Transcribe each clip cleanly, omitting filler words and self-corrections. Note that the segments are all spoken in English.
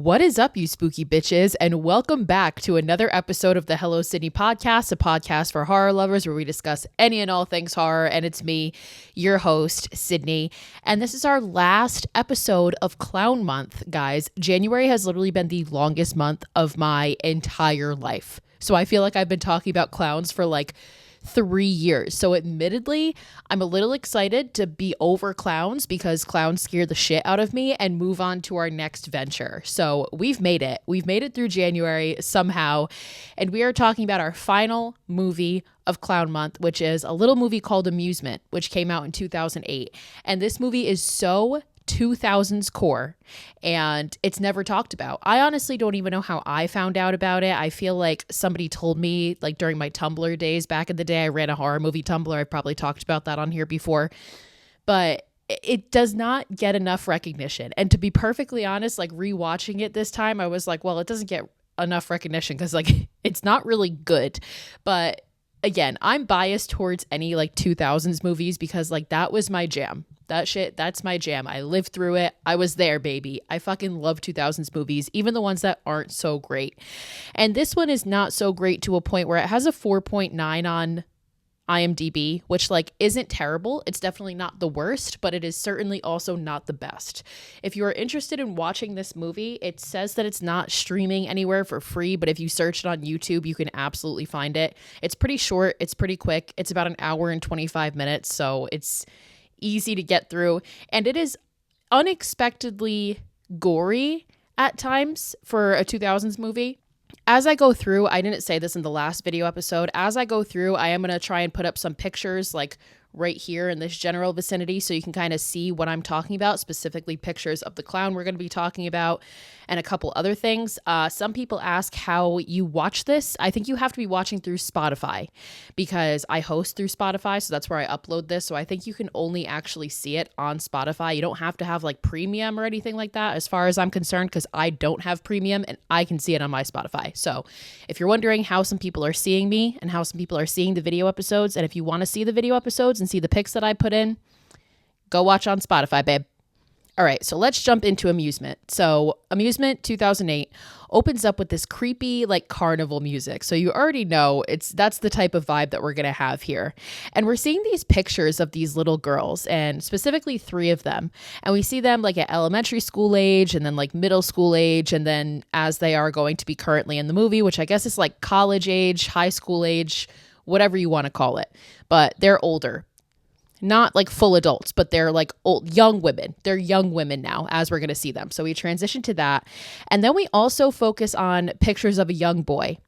What is up, you spooky bitches, and welcome back to another episode of the Hello Sidney podcast, a podcast for horror lovers where we discuss any and all things horror, and it's me, your host, Sidney, and this is our last episode of Clown Month, guys. January has literally been the longest month of my entire life, so I feel like I've been talking about clowns for like 3 years. So admittedly, I'm a little excited to be over clowns because clowns scare the shit out of me and move on to our next venture. So we've made it. We've made it through January somehow. And we are talking about our final movie of Clown Month, which is a little movie called Amusement, which came out in 2008. And this movie is so 2000s core and it's never talked about. I honestly don't even know how I found out about it. I feel like somebody told me, like during my Tumblr days back in the day. I ran a horror movie Tumblr. I probably talked about that on here before, but it does not get enough recognition. And to be perfectly honest, like rewatching it this time, I was like, well, it doesn't get enough recognition because like it's not really good. But again, I'm biased towards any like 2000s movies because like that was my jam. That shit, that's my jam. I lived through it. I was there, baby. I fucking love 2000s movies, even the ones that aren't so great. And this one is not so great to a point where it has a 4.9 on IMDb, which like isn't terrible. It's definitely not the worst, but it is certainly also not the best. If you are interested in watching this movie, it says that it's not streaming anywhere for free, but if you search it on YouTube, you can absolutely find it. It's pretty short. It's pretty quick. It's about an hour and 25 minutes, so it's easy to get through, and it is unexpectedly gory at times for a 2000s movie. As I go through, I didn't say this in the last video episode, as I go through, I am going to try and put up some pictures like right here in this general vicinity so you can kind of see what I'm talking about, specifically pictures of the clown we're going to be talking about and a couple other things. Some people ask how you watch this. I think you have to be watching through Spotify because I host through Spotify, so that's where I upload this. So I think you can only actually see it on Spotify. You don't have to have like premium or anything like that as far as I'm concerned because I don't have premium and I can see it on my Spotify. So if you're wondering how some people are seeing me and how some people are seeing the video episodes, and if you want to see the video episodes and see the pics that I put in, go watch on Spotify, babe. All right, so let's jump into Amusement. So Amusement 2008 opens up with this creepy like carnival music. So you already know that's the type of vibe that we're going to have here. And we're seeing these pictures of these little girls, and specifically 3 of them. And we see them like at elementary school age and then like middle school age, and then as they are going to be currently in the movie, which I guess is like college age, high school age, whatever you want to call it. But they're older. Not like full adults, but they're like old, young women. They're young women now as we're going to see them. So we transition to that. And then we also focus on pictures of a young boy.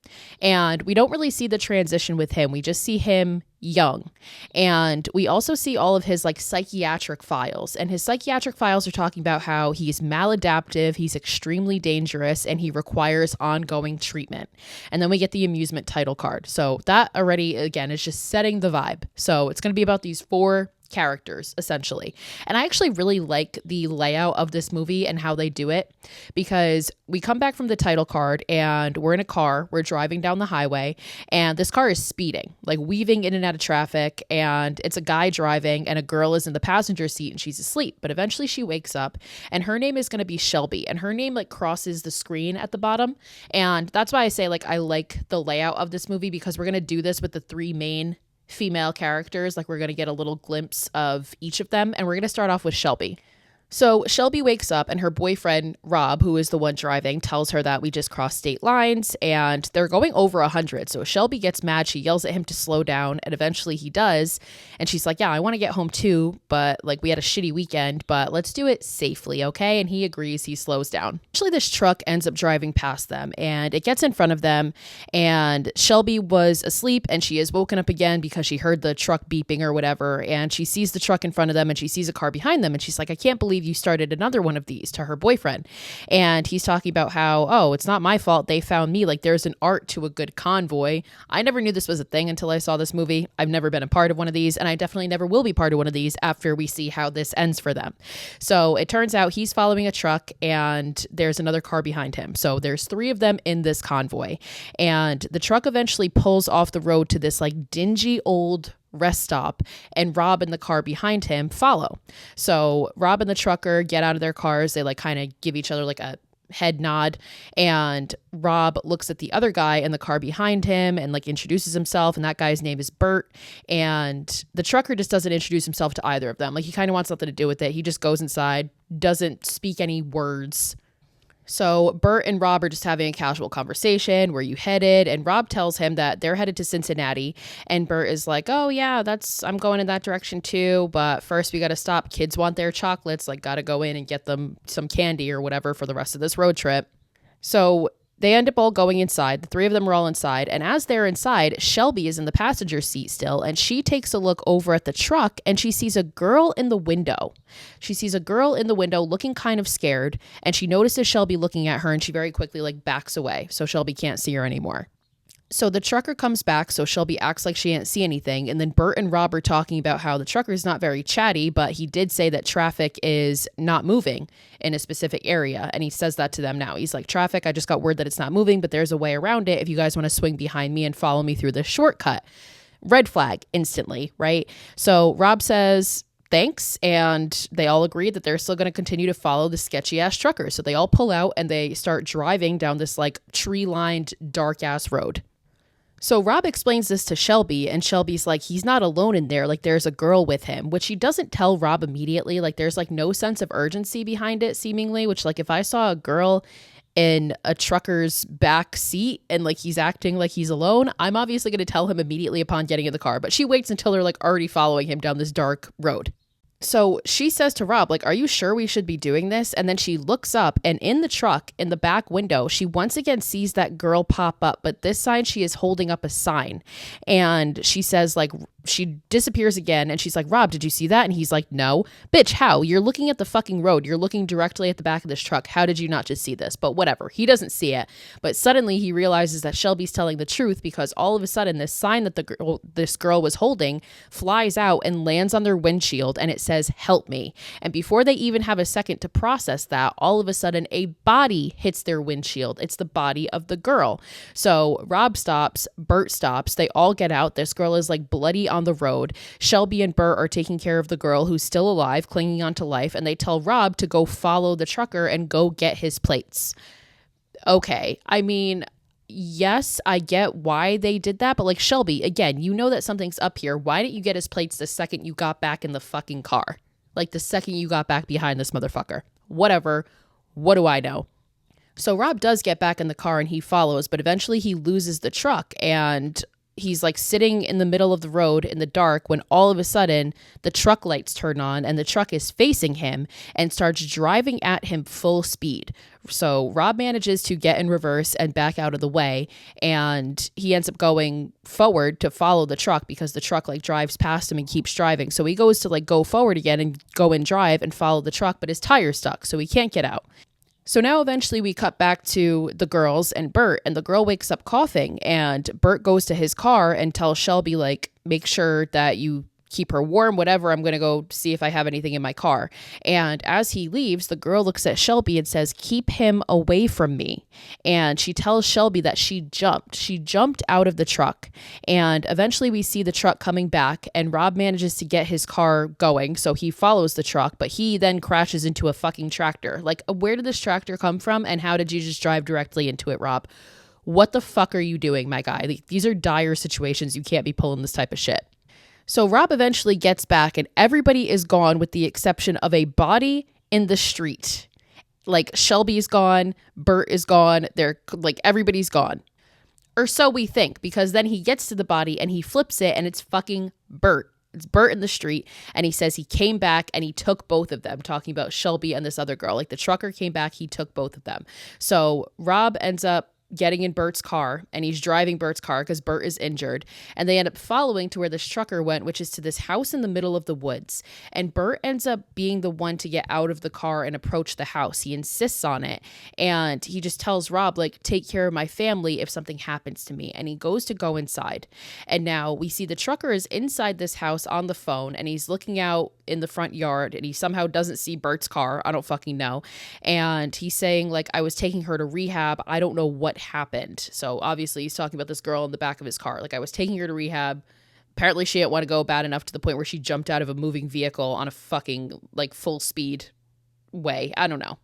And we don't really see the transition with him. We just see him young. And we also see all of his like psychiatric files. And his psychiatric files are talking about how he's maladaptive, he's extremely dangerous, and he requires ongoing treatment. And then we get the Amusement title card. So that already, again, is just setting the vibe. So it's going to be about these 4 characters essentially. And I actually really like the layout of this movie and how they do it, because we come back from the title card and we're in a car, we're driving down the highway, and this car is speeding, like weaving in and out of traffic, and it's a guy driving and a girl is in the passenger seat and she's asleep. But eventually she wakes up, and her name is going to be Shelby, and her name like crosses the screen at the bottom. And that's why I say like I like the layout of this movie, because we're going to do this with the 3 main female characters. Like we're going to get a little glimpse of each of them, and we're going to start off with Shelby. So Shelby wakes up and her boyfriend, Rob, who is the one driving, tells her that we just crossed state lines and they're going over 100. So Shelby gets mad. She yells at him to slow down, and eventually he does. And she's like, yeah, I want to get home too, but like we had a shitty weekend, but let's do it safely, okay? And he agrees. He slows down. Actually, this truck ends up driving past them and it gets in front of them, and Shelby was asleep and she is woken up again because she heard the truck beeping or whatever, and she sees the truck in front of them and she sees a car behind them, and she's like, I can't believe you started another one of these, to her boyfriend. And he's talking about how, oh, it's not my fault they found me. Like there's an art to a good convoy. I never knew this was a thing until I saw this movie. I've never been a part of one of these, and I definitely never will be part of one of these after we see how this ends for them. So it turns out he's following a truck and there's another car behind him. So there's 3 of them in this convoy, and the truck eventually pulls off the road to this like dingy old rest stop, and Rob and the car behind him follow. So Rob and the trucker get out of their cars. They like kind of give each other like a head nod. And Rob looks at the other guy in the car behind him and like introduces himself. And that guy's name is Bert. And the trucker just doesn't introduce himself to either of them. Like he kind of wants nothing to do with it. He just goes inside, doesn't speak any words. So Bert and Rob are just having a casual conversation. Where you headed? And Rob tells him that they're headed to Cincinnati. And Bert is like, oh yeah, I'm going in that direction too. But first we got to stop. Kids want their chocolates. Like got to go in and get them some candy or whatever for the rest of this road trip. So they end up all going inside. The three of them are all inside. And as they're inside, Shelby is in the passenger seat still. And she takes a look over at the truck and she sees a girl in the window. She sees a girl in the window looking kind of scared. And she notices Shelby looking at her and she very quickly like backs away. So Shelby can't see her anymore. So the trucker comes back, so Shelby acts like she didn't see anything. And then Bert and Rob are talking about how the trucker is not very chatty, but he did say that traffic is not moving in a specific area. And he says that to them now. He's like, traffic, I just got word that it's not moving, but there's a way around it if you guys want to swing behind me and follow me through this shortcut. Red flag instantly, right? So Rob says thanks, and they all agree that they're still going to continue to follow the sketchy ass trucker. So they all pull out and they start driving down this like tree-lined dark ass road. So Rob explains this to Shelby, and Shelby's like, he's not alone in there. Like, there's a girl with him, which she doesn't tell Rob immediately. Like, there's like no sense of urgency behind it, seemingly, which like if I saw a girl in a trucker's back seat and like he's acting like he's alone, I'm obviously going to tell him immediately upon getting in the car. But she waits until they're like already following him down this dark road. So she says to Rob, like, are you sure we should be doing this? And then she looks up, and in the truck, in the back window, she once again sees that girl pop up. But this time she is holding up a sign. And she says, like, she disappears again. And she's like, Rob, did you see that? And he's like, no. Bitch, how? You're looking at the fucking road. You're looking directly at the back of this truck. How did you not just see this? But whatever. He doesn't see it. But suddenly he realizes that Shelby's telling the truth, because all of a sudden this sign that this girl was holding flies out and lands on their windshield, and it says, help me. And before they even have a second to process that, all of a sudden a body hits their windshield. It's the body of the girl. So Rob stops, Bert stops, they all get out. This girl is like bloody on the road. Shelby and Bert are taking care of the girl who's still alive, clinging on to life, and they tell Rob to go follow the trucker and go get his plates. Okay, I mean, yes, I get why they did that, but like, Shelby, again, you know that something's up here. Why didn't you get his plates the second you got back in the fucking car? Like the second you got back behind this motherfucker. Whatever. What do I know? So Rob does get back in the car and he follows, but eventually he loses the truck, and he's like sitting in the middle of the road in the dark when all of a sudden the truck lights turn on and the truck is facing him and starts driving at him full speed. So Rob manages to get in reverse and back out of the way, and he ends up going forward to follow the truck because the truck like drives past him and keeps driving. So he goes to like go forward again and go and drive and follow the truck, but his tire's stuck, so he can't get out. So now eventually we cut back to the girls and Bert, and the girl wakes up coughing, and Bert goes to his car and tells Shelby, like, make sure that you keep her warm, whatever. I'm going to go see if I have anything in my car. And as he leaves, the girl looks at Shelby and says, keep him away from me. And she tells Shelby that she jumped out of the truck. And eventually we see the truck coming back, and Rob manages to get his car going. So he follows the truck, but he then crashes into a fucking tractor. Like, where did this tractor come from? And how did you just drive directly into it, Rob? What the fuck are you doing, my guy? These are dire situations. You can't be pulling this type of shit. So Rob eventually gets back, and everybody is gone with the exception of a body in the street. Like, Shelby's gone, Bert is gone, they're like, everybody's gone. Or so we think, because then he gets to the body and he flips it and it's fucking Bert. It's Bert in the street, and he says he came back and he took both of them, talking about Shelby and this other girl. Like, the trucker came back, he took both of them. So Rob ends up getting in Bert's car, and he's driving Bert's car because Bert is injured, and they end up following to where this trucker went, which is to this house in the middle of the woods. And Bert ends up being the one to get out of the car and approach the house. He insists on it, and he just tells Rob, like, take care of my family if something happens to me. And he goes to go inside, and now we see the trucker is inside this house on the phone, and he's looking out in the front yard, and he somehow doesn't see Bert's car. I don't fucking know. And he's saying, like, I was taking her to rehab. I don't know what happened. So obviously he's talking about this girl in the back of his car. Like, I was taking her to rehab. Apparently she didn't want to go bad enough to the point where she jumped out of a moving vehicle on a fucking like full speed way. I don't know.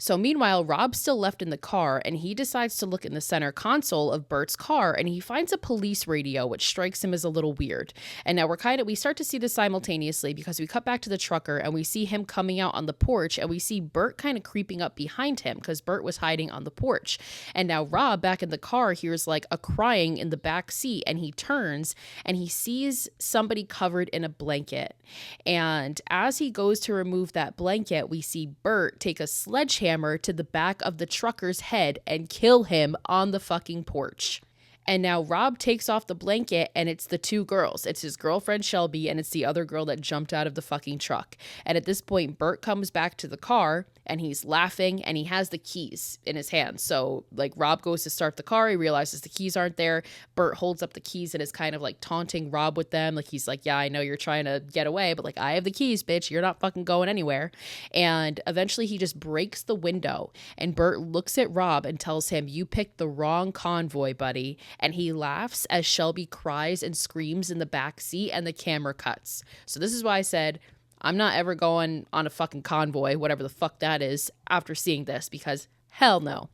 So meanwhile, Rob's still left in the car and he decides to look in the center console of Bert's car and he finds a police radio, which strikes him as a little weird. And now we start to see this simultaneously because we cut back to the trucker and we see him coming out on the porch and we see Bert kind of creeping up behind him because Bert was hiding on the porch. And now Rob back in the car hears like a crying in the back seat and he turns and he sees somebody covered in a blanket. And as he goes to remove that blanket, we see Bert take a sledgehammer to the back of the trucker's head and kill him on the fucking porch. And now Rob takes off the blanket and it's the two girls. It's his girlfriend Shelby and it's the other girl that jumped out of the fucking truck. And at this point, Bert comes back to the car and he's laughing and he has the keys in his hands. So like Rob goes to start the car. He realizes the keys aren't there. Bert holds up the keys and is kind of like taunting Rob with them. Like he's like, yeah, I know you're trying to get away, but like I have the keys, bitch. You're not fucking going anywhere. And eventually he just breaks the window and Bert looks at Rob and tells him, you picked the wrong convoy, buddy. And he laughs as Shelby cries and screams in the back seat and the camera cuts. So this is why I said, I'm not ever going on a fucking convoy, whatever the fuck that is, after seeing this, because hell no.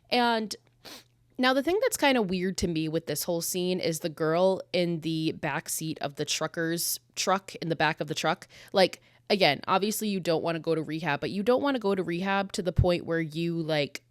And now the thing that's kind of weird to me with this whole scene is the girl in the back seat of the trucker's truck, in the back of the truck. Like, again, obviously you don't want to go to rehab, but you don't want to go to rehab to the point where you like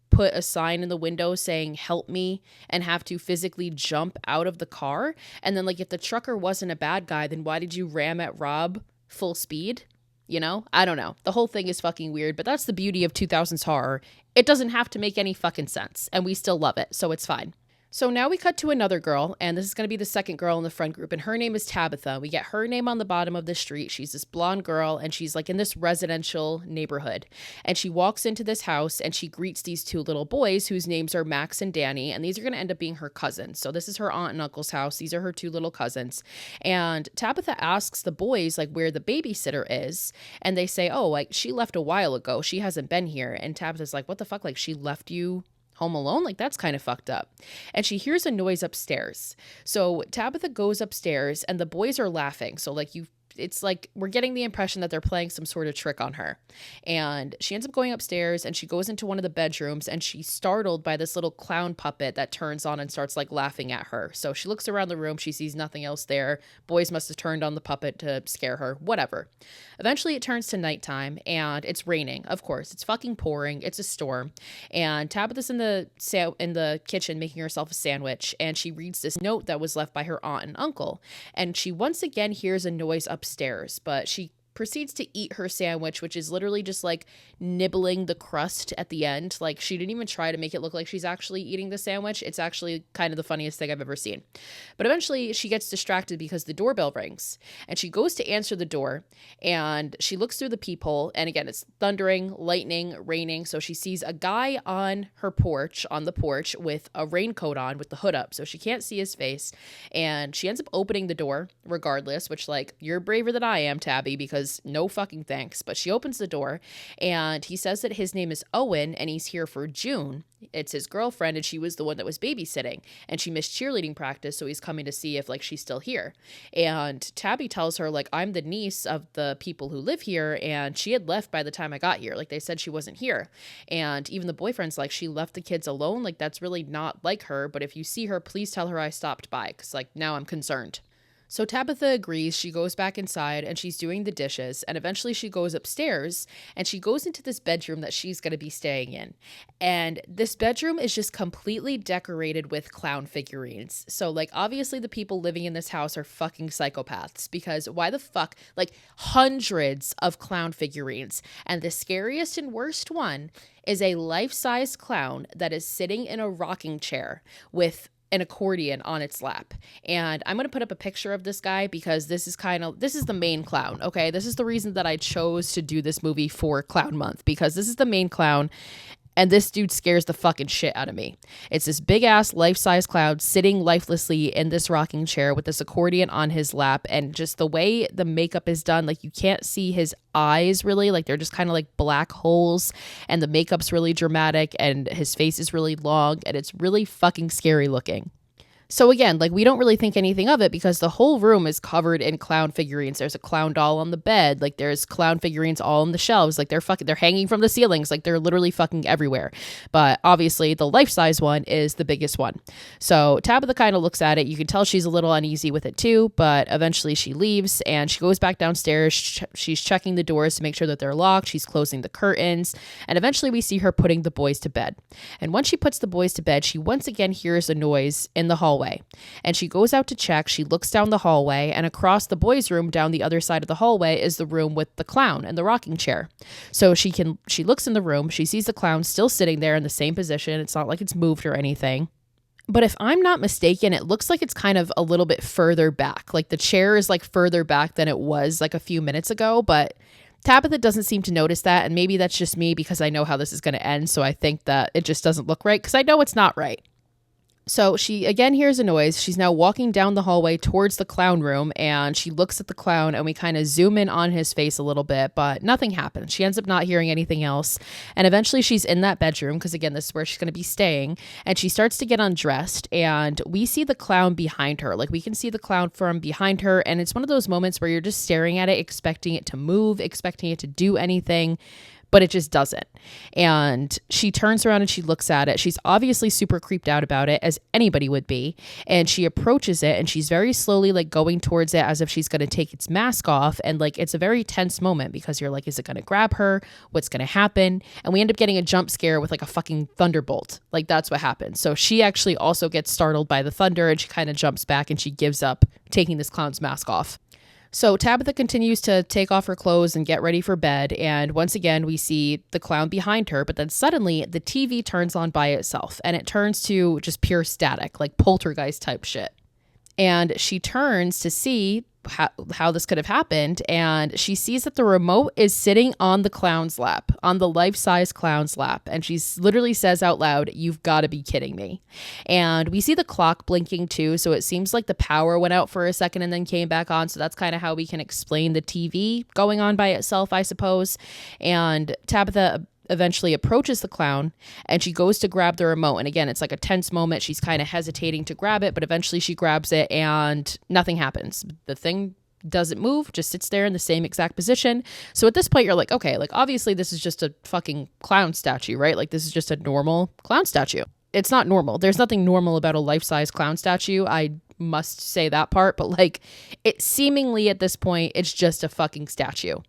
put a sign in the window saying help me and have to physically jump out of the car. And then like if the trucker wasn't a bad guy, then why did you ram at Rob full speed? You know, I don't know. The whole thing is fucking weird, but that's the beauty of 2000s horror. It doesn't have to make any fucking sense and we still love it. So it's fine. So now we cut to another girl, and this is going to be the second girl in the front group, and her name is Tabitha. We get her name on the bottom of the street. She's this blonde girl, and she's like in this residential neighborhood. And she walks into this house, and she greets these two little boys whose names are Max and Danny, and these are going to end up being her cousins. So this is her aunt and uncle's house. These are her two little cousins. And Tabitha asks the boys like where the babysitter is, and they say, oh, like she left a while ago. She hasn't been here. And Tabitha's like, what the fuck? Like she left you home alone? Like that's kind of fucked up. And she hears a noise upstairs. So Tabitha goes upstairs and the boys are laughing. So like it's like we're getting the impression that they're playing some sort of trick on her. And she ends up going upstairs and she goes into one of the bedrooms and she's startled by this little clown puppet that turns on and starts like laughing at her. So she looks around the room, she sees nothing else there. Boys must have turned on the puppet to scare her, whatever. Eventually it turns to nighttime and it's raining. Of course, it's fucking pouring. It's a storm. And Tabitha's in the kitchen making herself a sandwich and she reads this note that was left by her aunt and uncle. And she once again hears a noise upstairs, but she proceeds to eat her sandwich, which is literally just like nibbling the crust at the end. Like she didn't even try to make it look like she's actually eating the sandwich. It's actually kind of the funniest thing I've ever seen. But eventually she gets distracted because the doorbell rings and she goes to answer the door and she looks through the peephole and again, it's thundering, lightning, raining. So she sees a guy on the porch with a raincoat on with the hood up. So she can't see his face and she ends up opening the door regardless, which like you're braver than I am, Tabby, because no fucking thanks. But she opens the door and he says that his name is Owen and he's here for June. It's his girlfriend and she was the one that was babysitting and she missed cheerleading practice, so he's coming to see if like she's still here. And Tabby tells her like I'm the niece of the people who live here and she had left by the time I got here. Like they said she wasn't here. And even the boyfriend's like she left the kids alone. Like that's really not like her, but if you see her, please tell her I stopped by because like now I'm concerned. So Tabitha agrees, she goes back inside and she's doing the dishes and eventually she goes upstairs and she goes into this bedroom that she's going to be staying in. And this bedroom is just completely decorated with clown figurines. So like obviously the people living in this house are fucking psychopaths because why the fuck, like hundreds of clown figurines. And the scariest and worst one is a life-size clown that is sitting in a rocking chair with an accordion on its lap. And I'm going to put up a picture of this guy because this is the main clown. Okay. This is the reason that I chose to do this movie for Clown Month because this is the main clown. And this dude scares the fucking shit out of me. It's this big ass life-size clown sitting lifelessly in this rocking chair with this accordion on his lap. And just the way the makeup is done, like you can't see his eyes really, like they're just kind of like black holes and the makeup's really dramatic and his face is really long and it's really fucking scary looking. So again, like we don't really think anything of it because the whole room is covered in clown figurines. There's a clown doll on the bed. Like there's clown figurines all on the shelves. Like they're hanging from the ceilings. Like they're literally fucking everywhere. But obviously the life-size one is the biggest one. So Tabitha kind of looks at it. You can tell she's a little uneasy with it too, but eventually she leaves and she goes back downstairs. She's checking the doors to make sure that they're locked. She's closing the curtains. And eventually we see her putting the boys to bed. And once she puts the boys to bed, she once again hears a noise in the hallway. And she goes out to check. She looks down the hallway, and across the boys' room down the other side of the hallway is the room with the clown and the rocking chair. So she looks in the room. She sees the clown still sitting there in the same position. It's not like it's moved or anything. But if I'm not mistaken, it looks like it's kind of a little bit further back. Like the chair is like further back than it was like a few minutes ago, but Tabitha doesn't seem to notice that. And maybe that's just me because I know how this is going to end. So I think that it just doesn't look right because I know it's not right. So she again hears a noise. She's now walking down the hallway towards the clown room and she looks at the clown and we kind of zoom in on his face a little bit, but nothing happens. She ends up not hearing anything else. And eventually she's in that bedroom because again, this is where she's going to be staying, and she starts to get undressed and we see the clown behind her. Like we can see the clown from behind her, and it's one of those moments where you're just staring at it, expecting it to move, expecting it to do anything, but it just doesn't. And she turns around and she looks at it. She's obviously super creeped out about it, as anybody would be. And she approaches it and she's very slowly like going towards it as if she's going to take its mask off. And like, it's a very tense moment because you're like, is it going to grab her? What's going to happen? And we end up getting a jump scare with like a fucking thunderbolt. Like that's what happens. So she actually also gets startled by the thunder and she kind of jumps back and she gives up taking this clown's mask off. So Tabitha continues to take off her clothes and get ready for bed. And once again, we see the clown behind her. But then suddenly the TV turns on by itself and it turns to just pure static, like poltergeist type shit. And she turns to see how this could have happened, and she sees that the remote is sitting on the clown's lap, on the life-size clown's lap, and she literally says out loud, "You've got to be kidding me." And we see the clock blinking too, so it seems like the power went out for a second and then came back on, so that's kind of how we can explain the TV going on by itself, I suppose. And Tabitha eventually approaches the clown and she goes to grab the remote, and again it's like a tense moment. She's kind of hesitating to grab it, but eventually she grabs it and nothing happens. The thing doesn't move, just sits there in the same exact position. So at this point you're like, okay, like obviously this is just a fucking clown statue, right? Like this is just a normal clown statue. It's not normal. There's nothing normal about a life-size clown statue, I must say that part, but like it seemingly at this point it's just a fucking statue.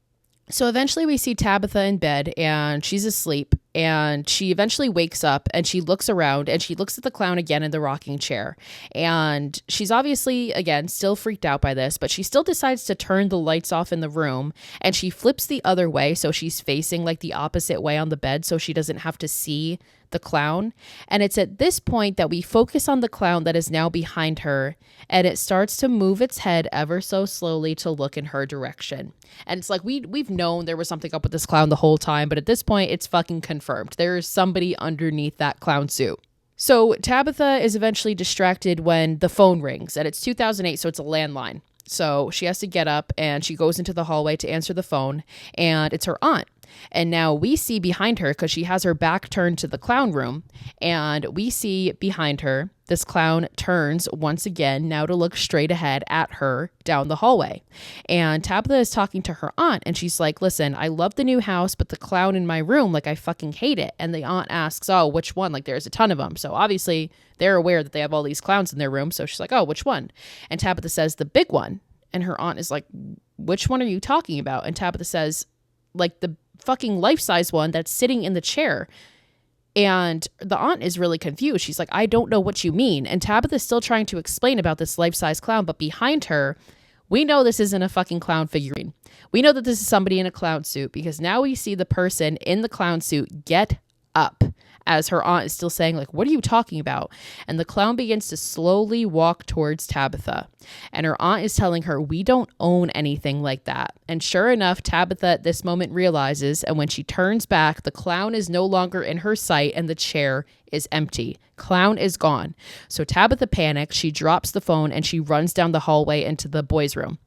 So eventually we see Tabitha in bed and she's asleep, and she eventually wakes up and she looks around and she looks at the clown again in the rocking chair. And she's obviously, again, still freaked out by this, but she still decides to turn the lights off in the room and she flips the other way. So she's facing like the opposite way on the bed so she doesn't have to see the clown. And it's at this point that we focus on the clown that is now behind her, and it starts to move its head ever so slowly to look in her direction. And it's like we've known there was something up with this clown the whole time, but at this point it's fucking confirmed. There is somebody underneath that clown suit. So Tabitha is eventually distracted when the phone rings, and it's 2008, so it's a landline. So she has to get up and she goes into the hallway to answer the phone, and it's her aunt. And now we see behind her, because she has her back turned to the clown room, and we see behind her, this clown turns once again now to look straight ahead at her down the hallway. And Tabitha is talking to her aunt and she's like, "Listen, I love the new house, but the clown in my room, like I fucking hate it." And the aunt asks, "Oh, which one?" Like there's a ton of them. So obviously they're aware that they have all these clowns in their room. So she's like, "Oh, which one?" And Tabitha says, "The big one." And her aunt is like, "Which one are you talking about?" And Tabitha says, "Like the fucking life-size one that's sitting in the chair." And the aunt is really confused. She's like, "I don't know what you mean." And Tabitha's still trying to explain about this life-size clown, but behind her, we know this isn't a fucking clown figurine. We know that this is somebody in a clown suit, because now we see the person in the clown suit get up as her aunt is still saying, like, "What are you talking about?" And the clown begins to slowly walk towards Tabitha. And her aunt is telling her, "We don't own anything like that." And sure enough, Tabitha at this moment realizes, and when she turns back, the clown is no longer in her sight and the chair is empty. Clown is gone. So Tabitha panics, she drops the phone, and she runs down the hallway into the boys' room.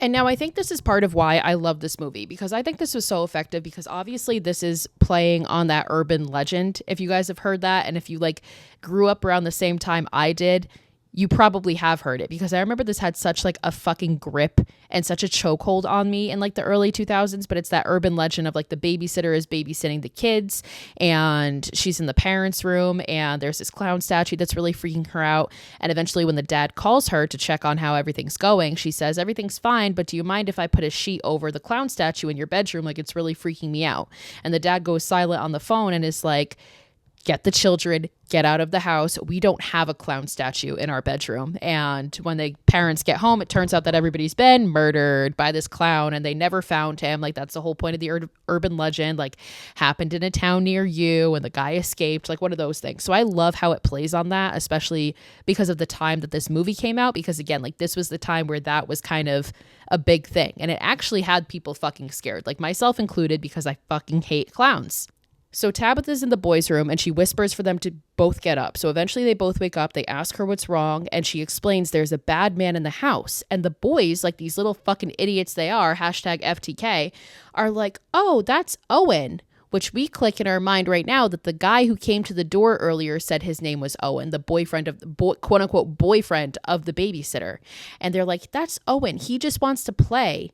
And now I think this is part of why I love this movie, because I think this was so effective, because obviously this is playing on that urban legend. If you guys have heard that, and if you like grew up around the same time I did, you probably have heard it, because I remember this had such like a fucking grip and such a chokehold on me in like the early 2000s. But it's that urban legend of like the babysitter is babysitting the kids and she's in the parents' room and there's this clown statue that's really freaking her out. And eventually when the dad calls her to check on how everything's going, she says, everything's fine, but do you mind if I put a sheet over the clown statue in your bedroom? Like, it's really freaking me out. And the dad goes silent on the phone and is like, get the children, get out of the house. We don't have a clown statue in our bedroom. And when the parents get home, it turns out that everybody's been murdered by this clown and they never found him. Like, that's the whole point of the urban legend, like happened in a town near you and the guy escaped, like one of those things. So I love how it plays on that, especially because of the time that this movie came out, because again, like this was the time where that was kind of a big thing. And it actually had people fucking scared, like myself included, because I fucking hate clowns. So Tabitha's in the boys' room and she whispers for them to both get up. So eventually they both wake up, they ask her what's wrong, and she explains there's a bad man in the house. And the boys, like these little fucking idiots they are, hashtag FTK, are like, oh, that's Owen. Which we click in our mind right now that the guy who came to the door earlier said his name was Owen, the boyfriend of the quote unquote boyfriend of the babysitter. And they're like, that's Owen. He just wants to play.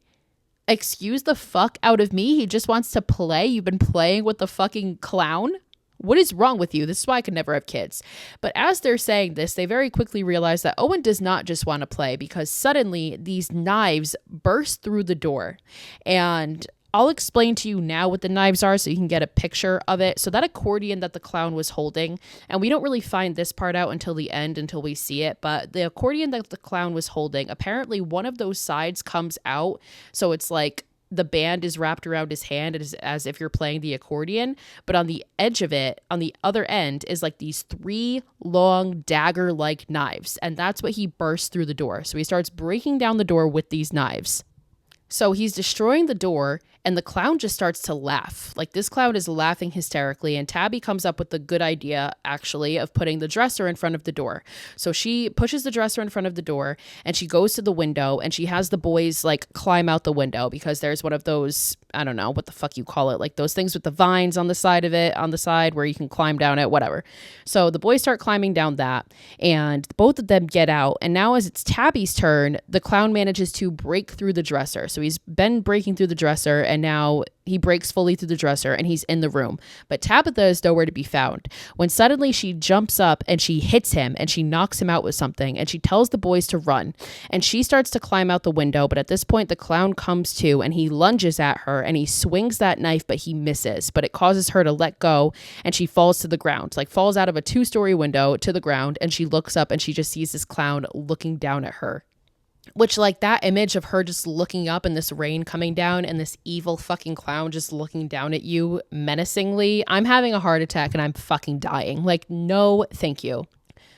Excuse the fuck out of me? He just wants to play? You've been playing with the fucking clown? What is wrong with you? This is why I could never have kids. But as they're saying this, they very quickly realize that Owen does not just want to play, because suddenly these knives burst through the door. And I'll explain to you now what the knives are so you can get a picture of it. So that accordion that the clown was holding, and we don't really find this part out until the end, until we see it, but the accordion that the clown was holding, apparently one of those sides comes out. So it's like the band is wrapped around his hand as if you're playing the accordion. But on the edge of it, on the other end, is like these 3 long dagger-like knives. And that's what he bursts through the door. So he starts breaking down the door with these knives. So he's destroying the door, and the clown just starts to laugh. Like, this clown is laughing hysterically, and Tabby comes up with the good idea, actually, of putting the dresser in front of the door. So she pushes the dresser in front of the door, and she goes to the window, and she has the boys, like, climb out the window, because there's one of those, I don't know what the fuck you call it, like those things with the vines on the side of it, on the side where you can climb down it, whatever. So the boys start climbing down that, and both of them get out, and now as it's Tabby's turn, the clown manages to break through the dresser. So he's been breaking through the dresser, and now he breaks fully through the dresser and he's in the room. But Tabitha is nowhere to be found, when suddenly she jumps up and she hits him and she knocks him out with something, and she tells the boys to run, and she starts to climb out the window. But at this point the clown comes to, and he lunges at her and he swings that knife, but he misses, but it causes her to let go, and she falls to the ground, like falls out of a 2-story window to the ground, and she looks up and she just sees this clown looking down at her. Which, like, that image of her just looking up and this rain coming down and this evil fucking clown just looking down at you menacingly, I'm having a heart attack and I'm fucking dying. Like, no, thank you.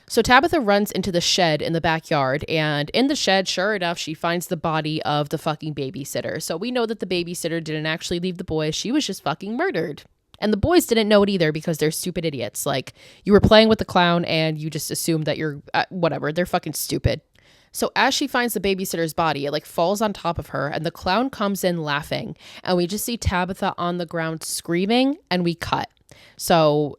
So Tabitha runs into the shed in the backyard, and in the shed, sure enough, she finds the body of the fucking babysitter. So we know that the babysitter didn't actually leave the boys. She was just fucking murdered. And the boys didn't know it either, because they're stupid idiots. Like, you were playing with the clown and you just assumed that you're whatever. They're fucking stupid. So as she finds the babysitter's body, it like falls on top of her, and the clown comes in laughing, and we just see Tabitha on the ground screaming, and we cut. So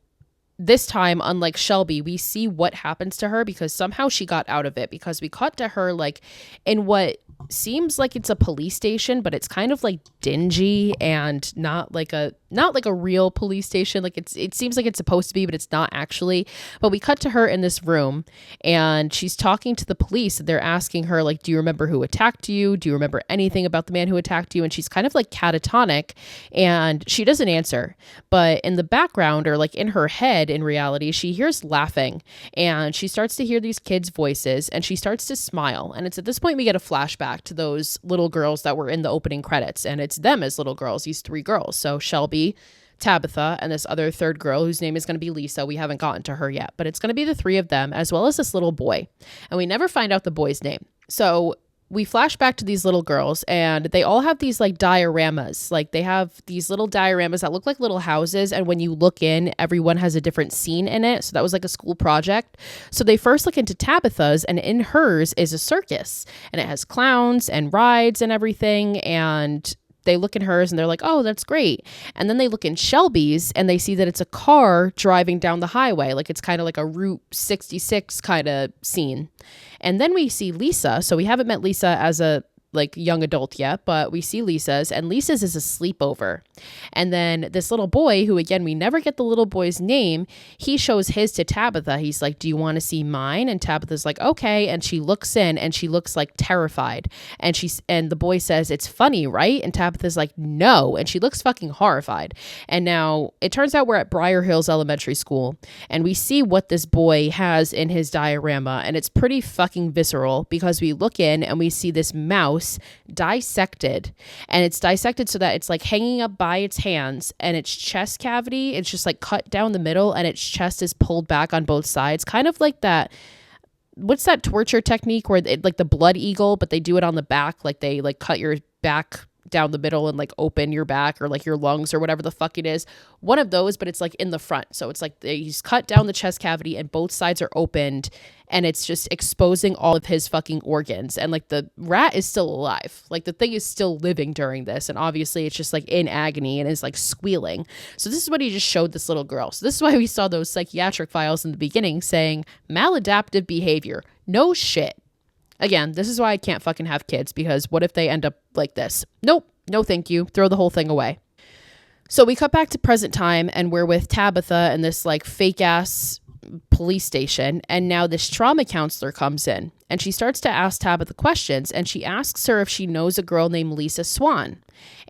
this time, unlike Shelby, we see what happens to her, because somehow she got out of it, because we cut to her like in what seems like it's a police station, but it's kind of like dingy and not like a real police station. Like it seems like it's supposed to be, but it's not actually. But we cut to her in this room, and she's talking to the police. They're asking her, like, do you remember who attacked you? Do you remember anything about the man who attacked you? And she's kind of like catatonic, and she doesn't answer. But in the background, or like in her head, in reality, she hears laughing, and she starts to hear these kids' voices, and she starts to smile. And it's at this point we get a flashback to those little girls that were in the opening credits, and it's them as little girls, these 3 girls. So Shelby, Tabitha, and this other third girl whose name is going to be Lisa. We haven't gotten to her yet, but it's going to be the 3 of them, as well as this little boy. And we never find out the boy's name. So we flash back to these little girls, and they all have these like dioramas. Like they have these little dioramas that look like little houses, and when you look in, everyone has a different scene in it. So that was like a school project. So they first look into Tabitha's, and in hers is a circus, and it has clowns and rides and everything. And they look in hers and they're like, oh, that's great. And then they look in Shelby's and they see that it's a car driving down the highway. Like it's kind of like a Route 66 kind of scene. And then we see Lisa. So we haven't met Lisa as a like young adult yet, but we see Lisa's, and Lisa's is a sleepover. And then this little boy, who again, we never get the little boy's name, he shows his to Tabitha. He's like, do you want to see mine? And Tabitha's like, okay. And she looks in and she looks like terrified. And the boy says, it's funny, right? And Tabitha's like, no. And she looks fucking horrified. And now it turns out we're at Briar Hills Elementary School, and we see what this boy has in his diorama. And it's pretty fucking visceral, because we look in and we see this mouse dissected, and it's dissected so that it's like hanging up by its hands, and its chest cavity, it's just like cut down the middle, and its chest is pulled back on both sides, kind of like that. What's that torture technique where it, like the blood eagle, but they do it on the back, like they like cut your back down the middle and like open your back or like your lungs or whatever the fuck it is. One of those, but it's like in the front. So it's like he's cut down the chest cavity and both sides are opened, and it's just exposing all of his fucking organs. And like the rat is still alive. Like the thing is still living during this. And obviously it's just like in agony and is like squealing. So this is what he just showed this little girl. So this is why we saw those psychiatric files in the beginning saying maladaptive behavior. No shit. Again, this is why I can't fucking have kids, because what if they end up like this? Nope. No, thank you. Throw the whole thing away. So we cut back to present time, and we're with Tabitha in this like fake ass police station. And now this trauma counselor comes in, and she starts to ask Tabitha questions, and she asks her if she knows a girl named Lisa Swan.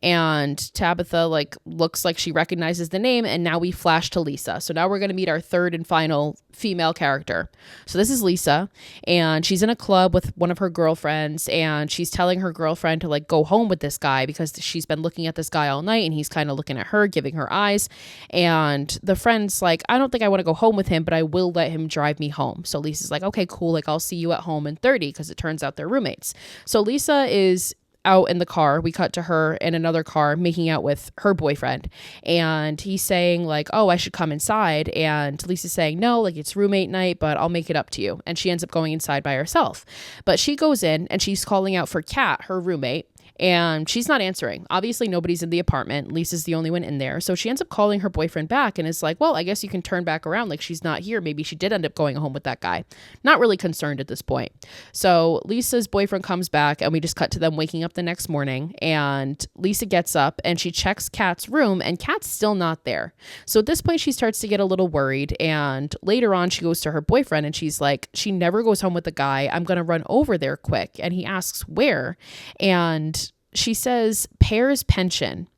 And Tabitha like looks like she recognizes the name, and now we flash to Lisa. So now we're going to meet our third and final female character. So this is Lisa, and she's in a club with one of her girlfriends, and she's telling her girlfriend to like go home with this guy because she's been looking at this guy all night, and he's kind of looking at her, giving her eyes. And the friend's like, I don't think I want to go home with him, but I will let him drive me home. So Lisa's like, okay, cool. Like I'll see you at home in 30, because it turns out they're roommates. So Lisa is out in the car. We cut to her in another car making out with her boyfriend, and he's saying like, oh, I should come inside, and Lisa's saying no, like it's roommate night, but I'll make it up to you. And she ends up going inside by herself, but she goes in and she's calling out for Kat, her roommate, and she's not answering. Obviously nobody's in the apartment. Lisa's the only one in there. So she ends up calling her boyfriend back and is like, well, I guess you can turn back around. Like she's not here. Maybe she did end up going home with that guy. Not really concerned at this point. So Lisa's boyfriend comes back, and we just cut to them waking up the next morning, and Lisa gets up and she checks Kat's room, and Kat's still not there. So at this point she starts to get a little worried, and later on she goes to her boyfriend and she's like, she never goes home with the guy. I'm going to run over there quick. And he asks where, and she says Pear's Pension.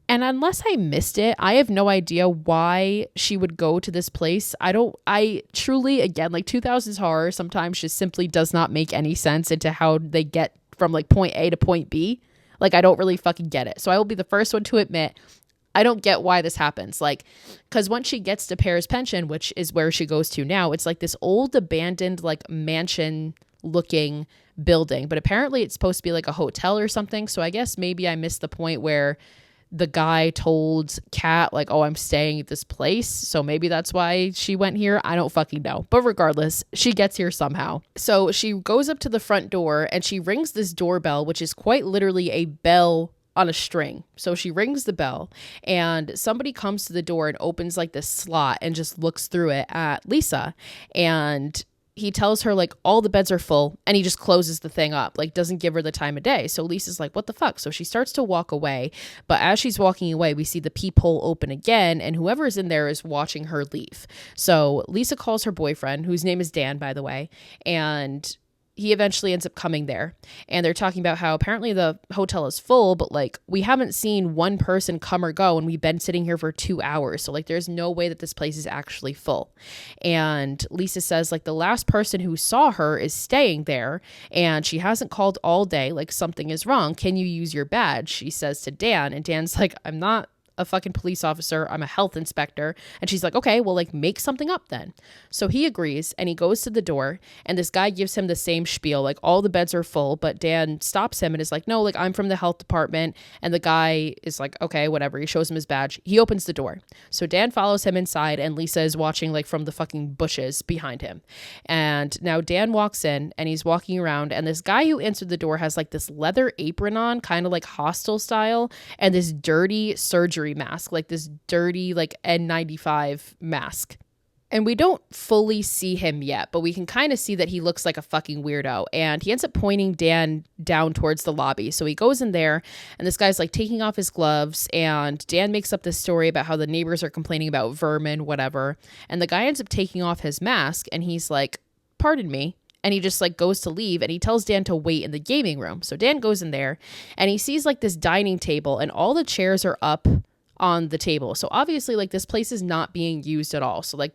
And unless I missed it, I have no idea why she would go to this place. I truly, again, like 2000s horror sometimes just simply does not make any sense into how they get from like point A to point B. Like I don't really fucking get it. So I will be the first one to admit I don't get why this happens. Like, because once she gets to Pear's Pension, which is where she goes to now, it's like this old abandoned like mansion looking building, but apparently it's supposed to be like a hotel or something. So I guess maybe I missed the point where the guy told Kat like, oh, I'm staying at this place, so maybe that's why she went here. I don't fucking know, but regardless, she gets here somehow. So she goes up to the front door and she rings this doorbell, which is quite literally a bell on a string. So she rings the bell, and somebody comes to the door and opens like this slot and just looks through it at Lisa, and he tells her like all the beds are full, and he just closes the thing up, like doesn't give her the time of day. So Lisa's like, what the fuck? So she starts to walk away, but as she's walking away, we see the peephole open again, and whoever is in there is watching her leave. So Lisa calls her boyfriend, whose name is Dan, by the way, and he eventually ends up coming there, and they're talking about how apparently the hotel is full, but like we haven't seen one person come or go, and we've been sitting here for 2 hours. So like there's no way that this place is actually full. And Lisa says like the last person who saw her is staying there, and she hasn't called all day. Like something is wrong. Can you use your badge? She says to Dan, and Dan's like, I'm not a fucking police officer. I'm a health inspector. And she's like, okay, well, like, make something up then. So he agrees and he goes to the door, and this guy gives him the same spiel, like all the beds are full, but Dan stops him and is like, no, like, I'm from the health department. And the guy is like, okay, whatever. He shows him his badge. He opens the door. So Dan follows him inside, and Lisa is watching like from the fucking bushes behind him. And now Dan walks in and he's walking around, and this guy who answered the door has like this leather apron on, kind of like Hostel style, and this dirty surgery mask, like this dirty like N95 mask. And we don't fully see him yet, but we can kind of see that he looks like a fucking weirdo. And he ends up pointing Dan down towards the lobby. So he goes in there, and this guy's like taking off his gloves, and Dan makes up this story about how the neighbors are complaining about vermin, whatever. And the guy ends up taking off his mask, and he's like, pardon me. And he just like goes to leave, and he tells Dan to wait in the gaming room. So Dan goes in there, and he sees like this dining table, and all the chairs are up on the table. So obviously like this place is not being used at all. So like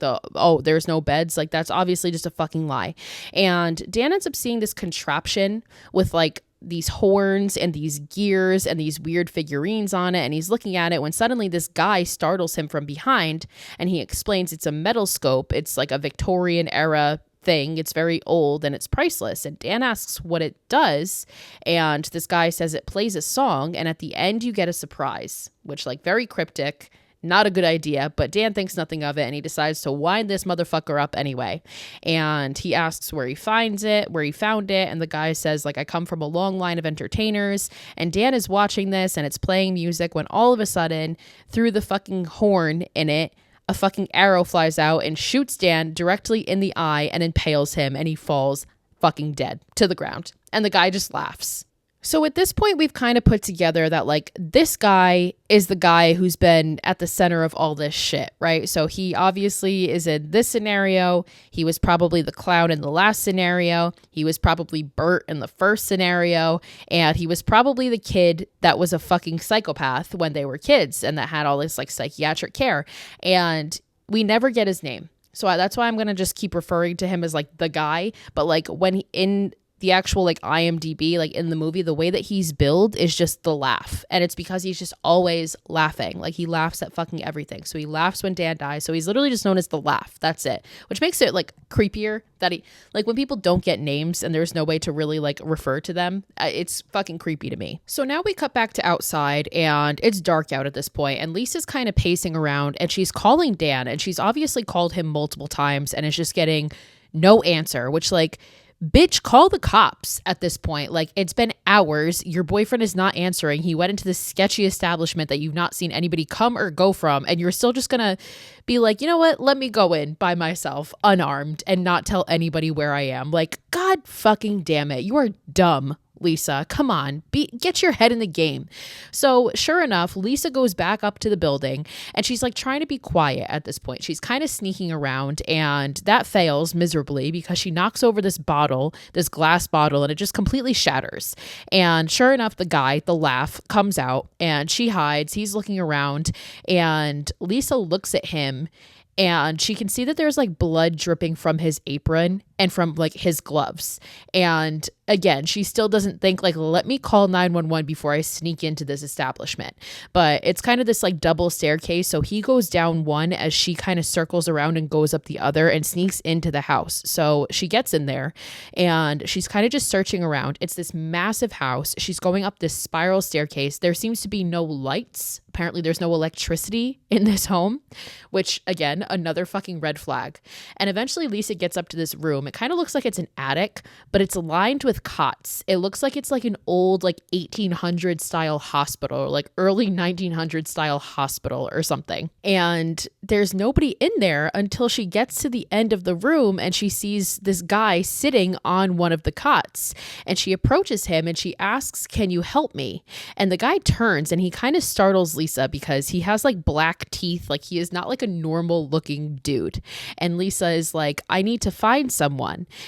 there's no beds, like that's obviously just a fucking lie. And Dan ends up seeing this contraption with like these horns and these gears and these weird figurines on it, and he's looking at it when suddenly this guy startles him from behind, and he explains it's a metal scope. It's like a Victorian era thing. It's very old and it's priceless. And Dan asks what it does, and this guy says it plays a song, and at the end you get a surprise, which like very cryptic, not a good idea, but Dan thinks nothing of it, and he decides to wind this motherfucker up anyway. And he asks where he found it, and the guy says like, I come from a long line of entertainers. And Dan is watching this, and it's playing music, when all of a sudden through the fucking horn in it, a fucking arrow flies out and shoots Dan directly in the eye and impales him, and he falls fucking dead to the ground. And the guy just laughs. So at this point, we've kind of put together that like this guy is the guy who's been at the center of all this shit, right? So he obviously is in this scenario. He was probably the clown in the last scenario. He was probably Bert in the first scenario. And he was probably the kid that was a fucking psychopath when they were kids and that had all this like psychiatric care. And we never get his name. So that's why I'm going to just keep referring to him as like the guy. But like when he, in the actual like IMDb, like in the movie, the way that he's billed is just the laugh. And it's because he's just always laughing. Like he laughs at fucking everything. So he laughs when Dan dies. So he's literally just known as the laugh. That's it. Which makes it like creepier that he, like when people don't get names and there's no way to really like refer to them, it's fucking creepy to me. So now we cut back to outside, and it's dark out at this point, and Lisa's kind of pacing around, and she's calling Dan, and she's obviously called him multiple times and is just getting no answer, which like, bitch, call the cops at this point. Like, it's been hours. Your boyfriend is not answering. He went into this sketchy establishment that you've not seen anybody come or go from, and you're still just gonna be like, you know what? Let me go in by myself, unarmed, and not tell anybody where I am. Like, God fucking damn it. You are dumb, Lisa. Come on, get your head in the game. So sure enough, Lisa goes back up to the building, and she's like trying to be quiet at this point. She's kind of sneaking around, and that fails miserably because she knocks over this bottle, this glass bottle, and it just completely shatters. And sure enough, the guy, the laugh, comes out, and she hides. He's looking around, and Lisa looks at him, and she can see that there's like blood dripping from his apron and from like his gloves. And again, she still doesn't think like, let me call 911 before I sneak into this establishment. But it's kind of this like double staircase. So he goes down one as she kind of circles around and goes up the other and sneaks into the house. So she gets in there, and she's kind of just searching around. It's this massive house. She's going up this spiral staircase. There seems to be no lights. Apparently there's no electricity in this home, which again, another fucking red flag. And eventually Lisa gets up to this room. It kind of looks like it's an attic, but it's lined with cots. It looks like it's like an old like 1800 style hospital, or like early 1900 style hospital or something. And there's nobody in there until she gets to the end of the room, and she sees this guy sitting on one of the cots, and she approaches him and she asks, "Can you help me?" And the guy turns, and he kind of startles Lisa because he has like black teeth. Like he is not like a normal looking dude. And Lisa is like, "I need to find someone."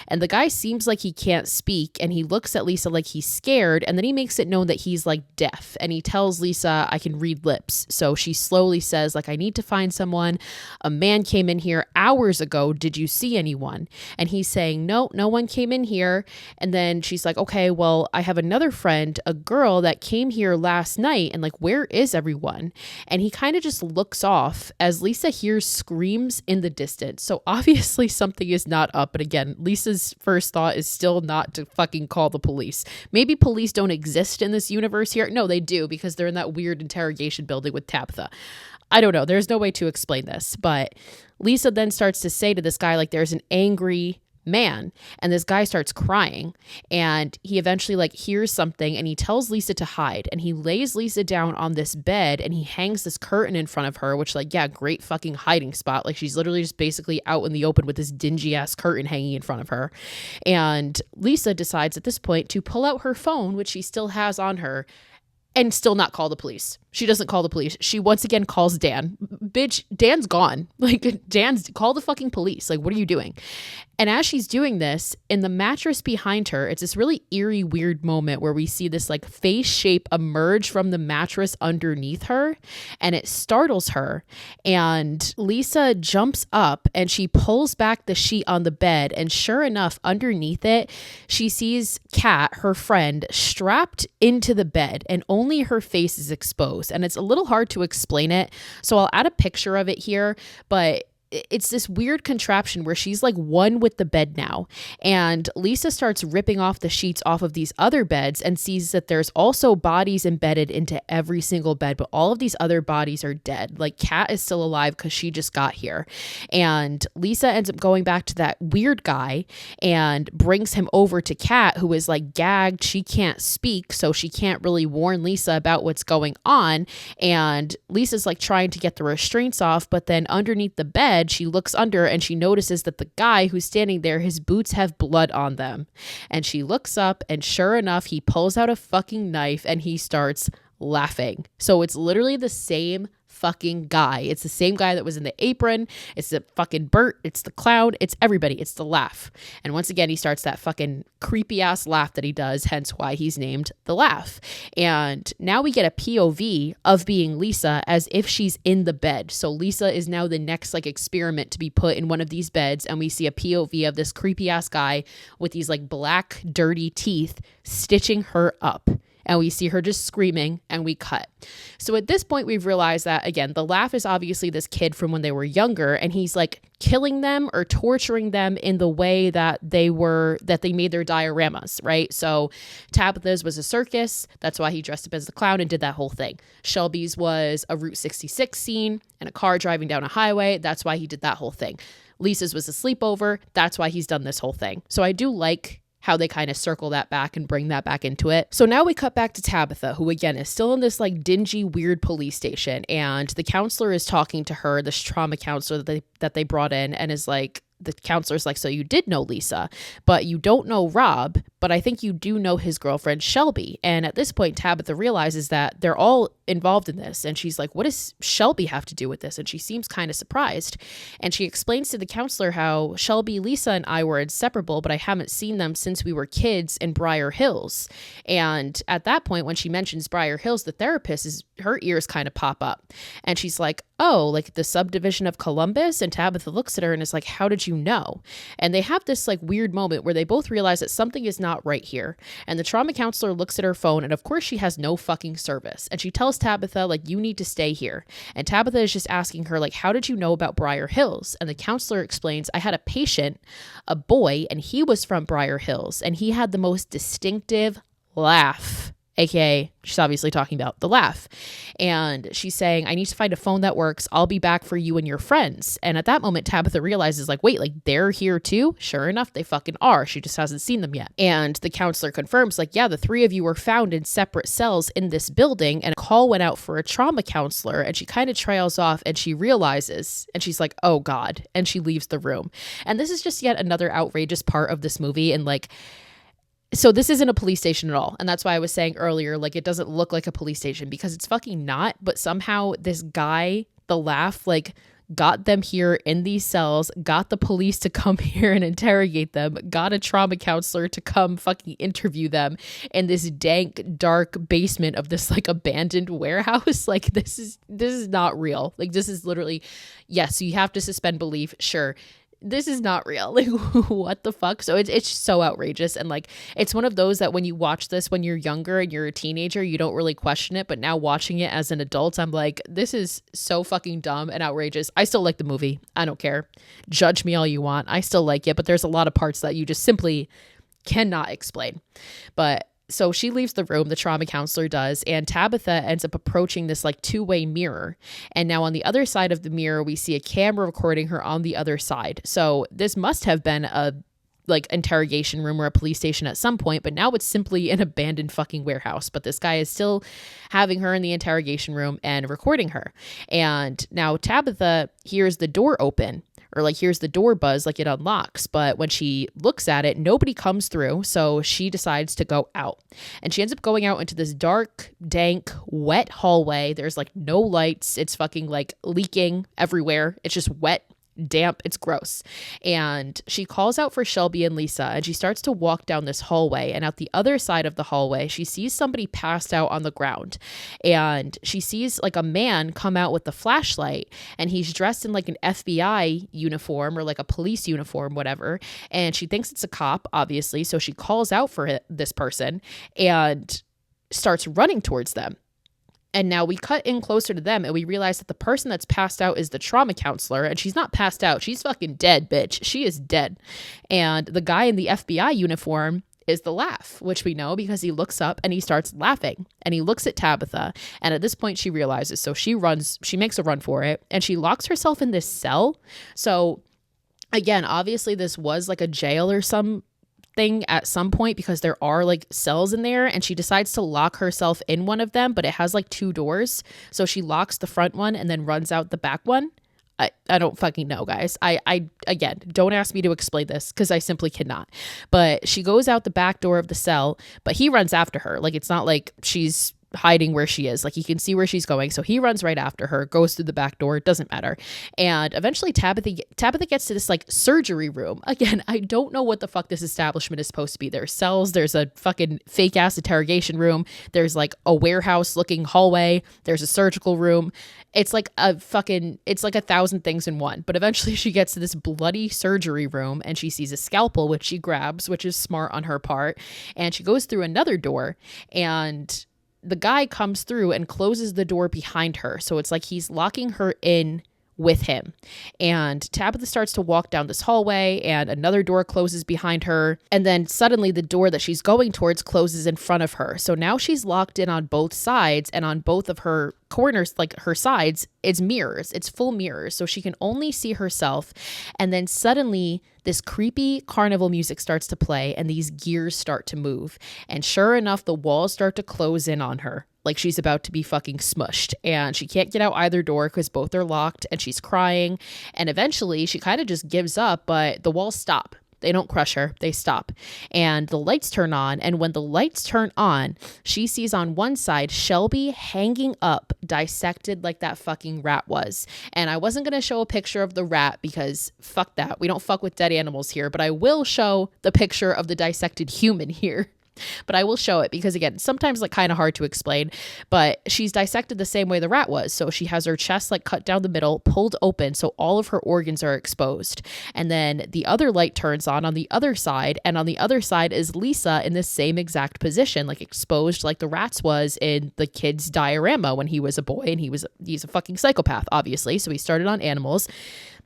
And the guy seems like he can't speak, and he looks at Lisa like he's scared, and then he makes it known that he's like deaf, and he tells Lisa, I can read lips. So she slowly says like, I need to find someone. A man came in here hours ago. Did you see anyone? And he's saying, no one came in here. And then she's like, okay, well, I have another friend, a girl that came here last night, and like, where is everyone? And he kind of just looks off as Lisa hears screams in the distance. So obviously something is not up. But again, Lisa's first thought is still not to fucking call the police. Maybe police don't exist in this universe here. No, they do, because they're in that weird interrogation building with Tabitha. I don't know. There's no way to explain this. But Lisa then starts to say to this guy, like, there's an angry man, and this guy starts crying, and he eventually like hears something, and he tells Lisa to hide, and he lays Lisa down on this bed, and he hangs this curtain in front of her, which like, yeah, great fucking hiding spot. Like, she's literally just basically out in the open with this dingy ass curtain hanging in front of her. And Lisa decides at this point to pull out her phone, which she still has on her, and still not call the police. She doesn't call the police. She once again calls Dan. Bitch, Dan's gone. Like, call the fucking police. Like, what are you doing? And as she's doing this, in the mattress behind her, it's this really eerie, weird moment where we see this like face shape emerge from the mattress underneath her, and it startles her. And Lisa jumps up and she pulls back the sheet on the bed, and sure enough, underneath it, she sees Kat, her friend, strapped into the bed, and only her face is exposed. And it's a little hard to explain it, so I'll add a picture of it here, but it's this weird contraption where she's like one with the bed now, and Lisa starts ripping off the sheets off of these other beds and sees that there's also bodies embedded into every single bed, but all of these other bodies are dead. Like, Kat is still alive because she just got here, and Lisa ends up going back to that weird guy and brings him over to Kat, who is like gagged. She can't speak, so she can't really warn Lisa about what's going on, and Lisa's like trying to get the restraints off, but then underneath the bed, she looks under and she notices that the guy who's standing there, his boots have blood on them. And she looks up, and sure enough, he pulls out a fucking knife and he starts laughing. So it's literally the same fucking guy. It's the same guy that was in the apron. It's the fucking Bert. It's the clown. It's everybody. It's the laugh. And once again, he starts that fucking creepy ass laugh that he does, hence why he's named the Laugh. And now we get a POV of being Lisa as if she's in the bed. So Lisa is now the next like experiment to be put in one of these beds, and we see a POV of this creepy ass guy with these like black dirty teeth stitching her up. And we see her just screaming, and we cut. So at this point, we've realized that, again, the Laugh is obviously this kid from when they were younger, and he's like killing them or torturing them in the way that they made their dioramas, right? So Tabitha's was a circus. That's why he dressed up as the clown and did that whole thing. Shelby's was a Route 66 scene and a car driving down a highway. That's why he did that whole thing. Lisa's was a sleepover. That's why he's done this whole thing. So I do like how they kind of circle that back and bring that back into it. So now we cut back to Tabitha, who again is still in this like dingy, weird police station, and the counselor is talking to her, this trauma counselor that they brought in, and is like, the counselor's like, so you did know Lisa, but you don't know Rob, but I think you do know his girlfriend, Shelby. And at this point, Tabitha realizes that they're all involved in this. And she's like, what does Shelby have to do with this? And she seems kind of surprised. And she explains to the counselor how Shelby, Lisa, and I were inseparable, but I haven't seen them since we were kids in Briar Hills. And at that point, when she mentions Briar Hills, the therapist, her ears kind of pop up. And she's like, oh, like the subdivision of Columbus? And Tabitha looks at her and is like, how did you know? And they have this like weird moment where they both realize that something is not right here. And the trauma counselor looks at her phone, and of course she has no fucking service. And she tells Tabitha, like, you need to stay here. And Tabitha is just asking her, like, how did you know about Briar Hills? And the counselor explains, I had a patient, a boy, and he was from Briar Hills, and he had the most distinctive laugh. AKA, she's obviously talking about the Laugh. And she's saying, I need to find a phone that works. I'll be back for you and your friends. And at that moment, Tabitha realizes, like, wait, like, they're here too? Sure enough, they fucking are. She just hasn't seen them yet. And the counselor confirms, like, yeah, the three of you were found in separate cells in this building, and a call went out for a trauma counselor. And she kind of trails off, and she realizes, and she's like, oh God. And she leaves the room. And this is just yet another outrageous part of this movie. And like, so this isn't a police station at all. And that's why I was saying earlier, like, it doesn't look like a police station, because it's fucking not. But somehow this guy, the Laugh, like, got them here in these cells, got the police to come here and interrogate them, got a trauma counselor to come fucking interview them in this dank, dark basement of this like abandoned warehouse. Like this is not real. Like this is literally, yes, you have to suspend belief, sure. This is not real. Like, what the fuck? So it's so outrageous. And like, it's one of those that when you watch this when you're younger and you're a teenager, you don't really question it. But now watching it as an adult, I'm like, this is so fucking dumb and outrageous. I still like the movie. I don't care. Judge me all you want. I still like it. But there's a lot of parts that you just simply cannot explain. But so she leaves the room, the trauma counselor does, and Tabitha ends up approaching this like two-way mirror. And now on the other side of the mirror, we see a camera recording her on the other side. So this must have been a like interrogation room or a police station at some point, but now it's simply an abandoned fucking warehouse. But this guy is still having her in the interrogation room and recording her. And now Tabitha hears the door open, or like here's the door buzz, like it unlocks. But when she looks at it, nobody comes through. So she decides to go out, and she ends up going out into this dark, dank, wet hallway. There's like no lights. It's fucking like leaking everywhere. It's just wet, damp, it's gross. And she calls out for Shelby and Lisa, and she starts to walk down this hallway. And out the other side of the hallway, she sees somebody passed out on the ground, and she sees like a man come out with the flashlight, and he's dressed in like an FBI uniform or like a police uniform, whatever. And she thinks it's a cop, obviously. So she calls out for this person and starts running towards them. And now we cut in closer to them, and we realize that the person that's passed out is the trauma counselor. And she's not passed out. She's fucking dead, bitch. She is dead. And the guy in the FBI uniform is the laugh, which we know because he looks up and he starts laughing. And he looks at Tabitha. And at this point, she realizes. So she makes a run for it. And she locks herself in this cell. So again, obviously, this was like a jail or something at some point, because there are like cells in there, and she decides to lock herself in one of them, but it has like two doors. So she locks the front one and then runs out the back one. I don't fucking know, guys. I again, don't ask me to explain this because I simply cannot. But she goes out the back door of the cell, but he runs after her. Like, it's not like she's hiding where she is. Like, he can see where she's going. So he runs right after her, goes through the back door. It doesn't matter. And eventually Tabitha gets to this like surgery room. Again, I don't know what the fuck this establishment is supposed to be. There's cells. There's a fucking fake ass interrogation room. There's like a warehouse looking hallway. There's a surgical room. It's like it's like 1,000 things in one. But eventually she gets to this bloody surgery room, and she sees a scalpel, which she grabs, which is smart on her part. And she goes through another door, and the guy comes through and closes the door behind her. So it's like he's locking her in with him. And Tabitha starts to walk down this hallway, and another door closes behind her. And then suddenly the door that she's going towards closes in front of her. So now she's locked in on both sides, and on both of her corners, like her sides, it's mirrors. It's full mirrors. So she can only see herself. And then suddenly this creepy carnival music starts to play, and these gears start to move. And sure enough, the walls start to close in on her, like she's about to be fucking smushed. And she can't get out either door because both are locked, and she's crying. And eventually she kind of just gives up, but the walls stop. They don't crush her. They stop. And the lights turn on. And when the lights turn on, she sees on one side Shelby hanging up, dissected like that fucking rat was. And I wasn't going to show a picture of the rat because fuck that. We don't fuck with dead animals here. But I will show the picture of the dissected human here. But I will show it because, again, sometimes like kind of hard to explain, but she's dissected the same way the rat was. So she has her chest like cut down the middle, pulled open, so all of her organs are exposed. And then the other light turns on the other side, and on the other side is Lisa in the same exact position, like exposed like the rat's was in the kid's diorama when he was a boy, and he's a fucking psychopath, obviously. So he started on animals.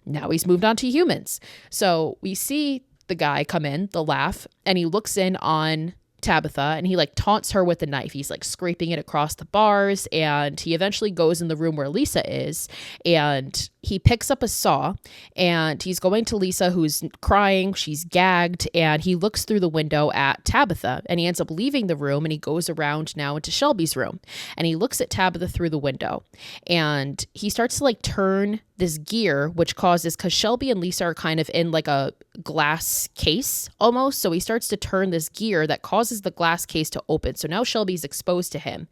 Now he's moved on to humans. So we see the guy come in, the laugh, and he looks in on Tabitha, and he like taunts her with a knife. He's like scraping it across the bars, and he eventually goes in the room where Lisa is, and he picks up a saw, and he's going to Lisa, who's crying. She's gagged, and he looks through the window at Tabitha, and he ends up leaving the room, and he goes around now into Shelby's room, and he looks at Tabitha through the window, and he starts to like turn this gear, which causes, because Shelby and Lisa are kind of in like a glass case almost, so he starts to turn this gear that causes the glass case to open. So now Shelby's exposed to him,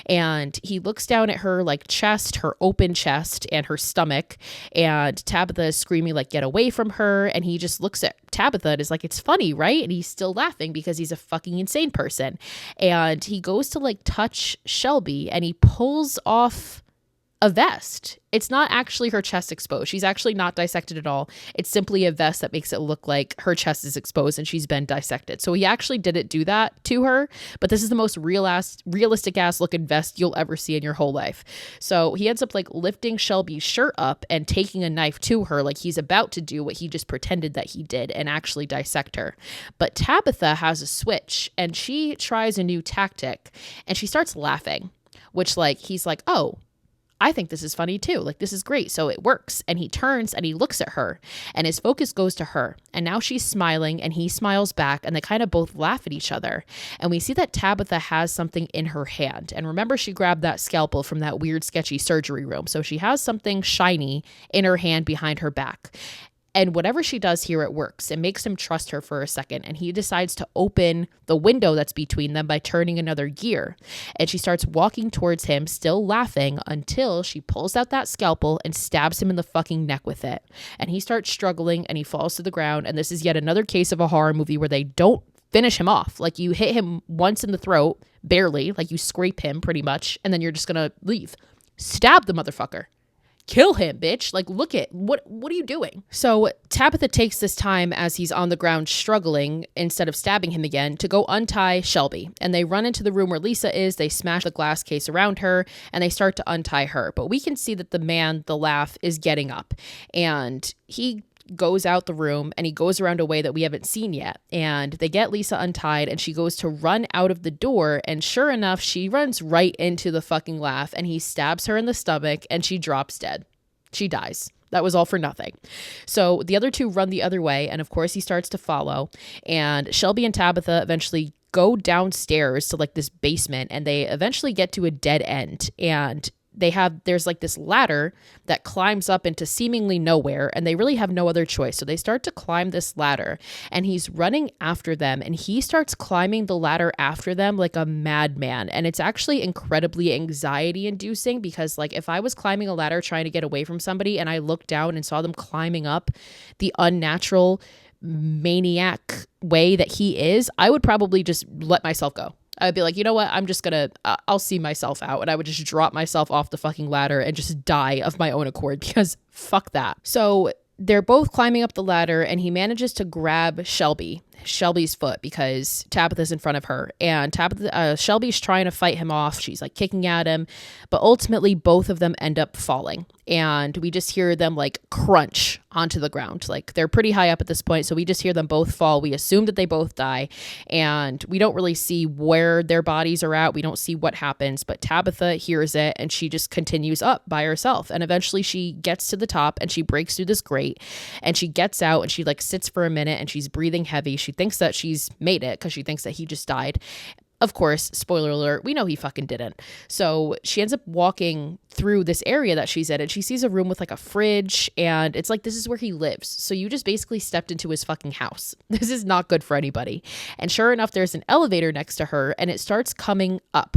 and he looks down at her like chest, her open chest, and her stomach, And Tabitha is screaming like, get away from her. And he just looks at Tabitha and is like, it's funny, right? And he's still laughing because he's a fucking insane person. And he goes to like touch Shelby and he pulls off a vest. It's not actually her chest exposed. She's actually not dissected at all. It's simply a vest that makes it look like her chest is exposed and she's been dissected. So he actually didn't do that to her, but this is the most realistic ass looking vest you'll ever see in your whole life. So he ends up like lifting Shelby's shirt up and taking a knife to her like he's about to do what he just pretended that he did and actually dissect her. But Tabitha has a switch and she tries a new tactic and she starts laughing, which like he's like, oh, I think this is funny too. Like, this is great. So it works. And he turns and he looks at her and his focus goes to her. And now she's smiling and he smiles back and they kind of both laugh at each other. And we see that Tabitha has something in her hand. And remember, she grabbed that scalpel from that weird, sketchy surgery room. So she has something shiny in her hand behind her back. And whatever she does here, it works. It makes him trust her for a second. And he decides to open the window that's between them by turning another gear. And she starts walking towards him, still laughing, until she pulls out that scalpel and stabs him in the fucking neck with it. And he starts struggling and he falls to the ground. And this is yet another case of a horror movie where they don't finish him off. Like, you hit him once in the throat, barely, like you scrape him pretty much, and then you're just gonna leave. Stab the motherfucker. Kill him, bitch. Like, look at what are you doing? So Tabitha takes this time as he's on the ground struggling, instead of stabbing him again, to go untie Shelby. And they run into the room where Lisa is. They smash the glass case around her and they start to untie her. But we can see that the man, the laugh, is getting up and he goes out the room and he goes around a way that we haven't seen yet. And they get Lisa untied and she goes to run out of the door. And sure enough, she runs right into the fucking laugh and he stabs her in the stomach and she drops dead. She dies. That was all for nothing. So the other two run the other way. And of course he starts to follow, and Shelby and Tabitha eventually go downstairs to like this basement and they eventually get to a dead end. And there's like this ladder that climbs up into seemingly nowhere and they really have no other choice. So they start to climb this ladder and he's running after them and he starts climbing the ladder after them like a madman. And it's actually incredibly anxiety inducing because like if I was climbing a ladder trying to get away from somebody and I looked down and saw them climbing up the unnatural maniac way that he is, I would probably just let myself go. I'd be like, you know what? I'm just gonna, I'll see myself out. And I would just drop myself off the fucking ladder and just die of my own accord because fuck that. So they're both climbing up the ladder and he manages to grab Shelby's foot because Tabitha's in front of her, and Shelby's trying to fight him off. She's like kicking at him, but ultimately both of them end up falling and we just hear them like crunch onto the ground. Like they're pretty high up at this point, so we just hear them both fall. We assume that they both die and we don't really see where their bodies are at. We don't see what happens, but Tabitha hears it and she just continues up by herself, and eventually she gets to the top and she breaks through this grate and she gets out and she like sits for a minute and she's breathing heavy. She thinks that she's made it because she thinks that he just died. Of course, spoiler alert, we know he fucking didn't. So she ends up walking through this area that she's in and she sees a room with like a fridge and it's like, this is where he lives. So you just basically stepped into his fucking house. This is not good for anybody. And sure enough, there's an elevator next to her and it starts coming up.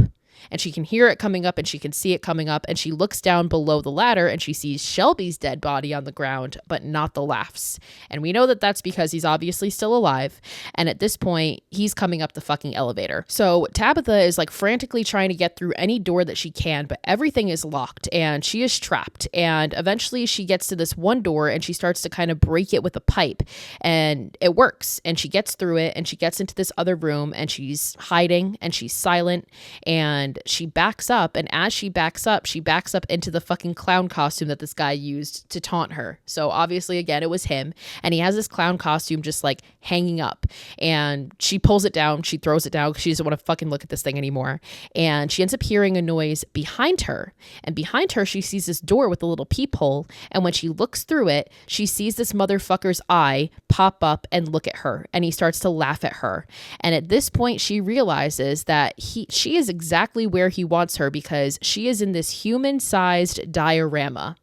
And she can hear it coming up and she can see it coming up, and she looks down below the ladder and she sees Shelby's dead body on the ground, but not the laughs. And we know that that's because he's obviously still alive. And at this point, he's coming up the fucking elevator. So Tabitha is like frantically trying to get through any door that she can, but everything is locked and she is trapped. And eventually she gets to this one door and she starts to kind of break it with a pipe, and it works. And she gets through it and she gets into this other room and she's hiding and she's silent and she backs up. And as she backs up into the fucking clown costume that this guy used to taunt her. So obviously, again, it was him. And he has this clown costume just like hanging up. And she pulls it down. She throws it down because she doesn't want to fucking look at this thing anymore. And she ends up hearing a noise behind her. And behind her, she sees this door with a little peephole. And when she looks through it, she sees this motherfucker's eye pop up and look at her. And he starts to laugh at her. And at this point, she realizes that she is exactly where he wants her, because she is in this human-sized diorama.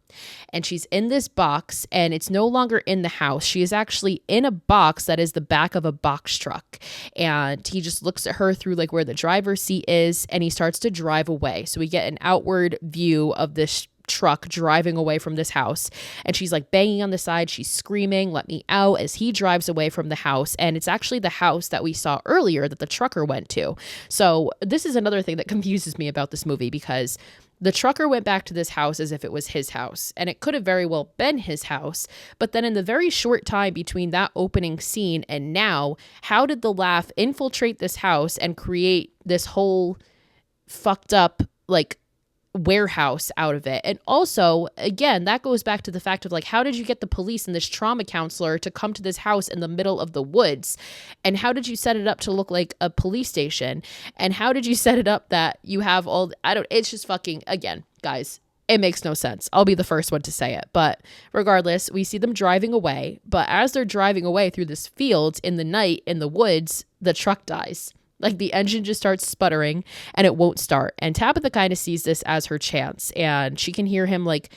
And she's in this box, and it's no longer in the house. She is actually in a box that is the back of a box truck. And he just looks at her through like where the driver's seat is, and he starts to drive away. So we get an outward view of this truck driving away from this house, and she's like banging on the side. She's screaming, "Let me out," as he drives away from the house. And it's actually the house that we saw earlier that the trucker went to. So this is another thing that confuses me about this movie, because the trucker went back to this house as if it was his house, and it could have very well been his house. But then in the very short time between that opening scene and now, how did the laugh infiltrate this house and create this whole fucked up, like, warehouse out of it? And also, again, that goes back to the fact of, like, how did you get the police and this trauma counselor to come to this house in the middle of the woods? And how did you set it up to look like a police station? And how did you set it up that you have it's just fucking, again, guys, it makes no sense. I'll be the first one to say it. But regardless, we see them driving away. But as they're driving away through this field in the night in the woods, the truck dies. Like, the engine just starts sputtering and it won't start. And Tabitha kind of sees this as her chance, and she can hear him like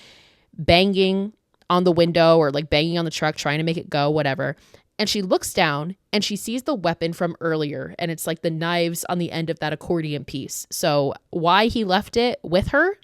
banging on the window or like banging on the truck, trying to make it go, whatever. And she looks down and she sees the weapon from earlier, and it's like the knives on the end of that accordion piece. So why he left it with her,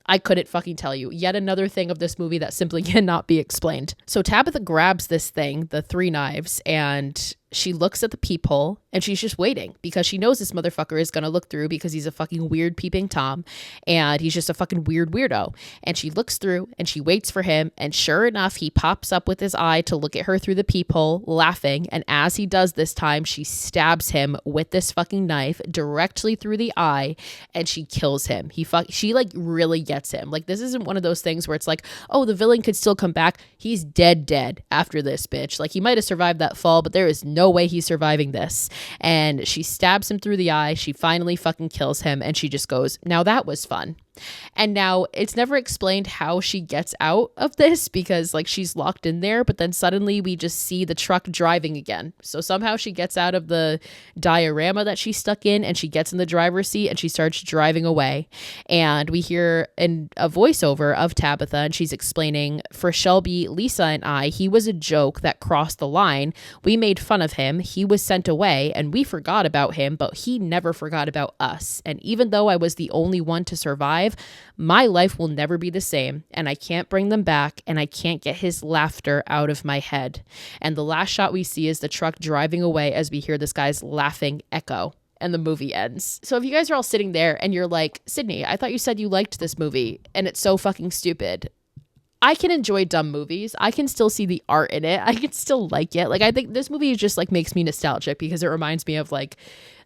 I couldn't fucking tell you. Yet another thing of this movie that simply cannot be explained. So Tabitha grabs this thing, the 3 knives, and she looks at the peephole, and she's just waiting because she knows this motherfucker is going to look through, because he's a fucking weird peeping Tom, and he's just a fucking weird weirdo. And she looks through and she waits for him, and sure enough, he pops up with his eye to look at her through the peephole, laughing. And as he does this time, she stabs him with this fucking knife directly through the eye, and she kills him. She like really gets him. Like, this isn't one of those things where it's like, oh, the villain could still come back. He's dead after this, bitch. Like, he might have survived that fall, but there is no way he's surviving this. And she stabs him through the eye. She finally fucking kills him, and she just goes, now that was fun. And now it's never explained how she gets out of this, because like she's locked in there, but then suddenly we just see the truck driving again. So somehow she gets out of the diorama that she's stuck in, and she gets in the driver's seat and she starts driving away. And we hear a voiceover of Tabitha, and she's explaining, for Shelby, Lisa, and I, he was a joke that crossed the line. We made fun of him. He was sent away and we forgot about him, but he never forgot about us. And even though I was the only one to survive, my life will never be the same, and I can't bring them back, and I can't get his laughter out of my head. And the last shot we see is the truck driving away as we hear this guy's laughing echo, and the movie ends. So if you guys are all sitting there and you're like, Sidney, I thought you said you liked this movie and it's so fucking stupid. I can enjoy dumb movies. I can still see the art in it. I can still like it. Like, I think this movie just like makes me nostalgic because it reminds me of, like,